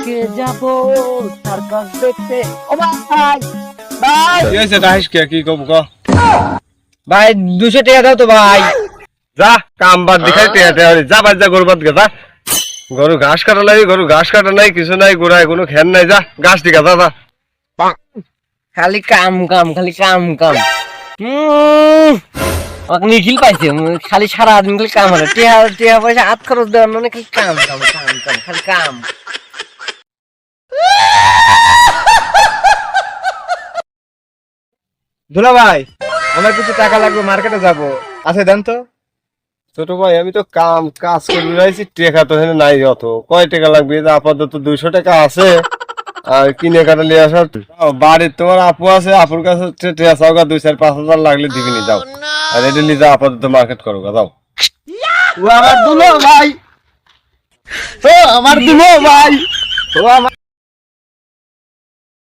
আজকে যাব সার্কাস দেখতে। ও ভাই ভাই কি হয়েছে রাহিস কে কি কব ক ভাই 200 টাকা দাও তো ভাই। যা কাম বাদ দেখাই যা বাদ যা গরু বাদ গে যা গরু ঘাস কাটা নাই কিছু নাই গোড়ায় কোনো খেন নাই যা ঘাস দিকা যা যা খালি কাম কাম খালি কাম কাম আমাকে নিখিল পাইছে খালি সারা দিন খালি কাম করে টিয়া টিয়া পয়সা হাত খরচ দেওয়ার মানে খালি কাম কাম কাম কাম খালি কাম। দুলা ভাই আমার কিছু টাকা লাগবে মার্কেটে যাব আছে দেন তো। ছোট ভাই আমি তো কাজ করে রয়েছি টেকা তো এখানে নাই অত কয় টাকা লাগবে এই যে আপাতত 200 টাকা আছে আর কিনে কাটা নিয়ে আসা বাড়ির তোমার আপু আছে আপুর কাছে টেকা চাও 2-4-5 হাজার লাগলে দিবি নি যাও আর এটা নিয়ে যা আপাতত মার্কেট করো গা যাও ও আমার দুলো ভাই, ও আমার দুলো ভাই, ও আমার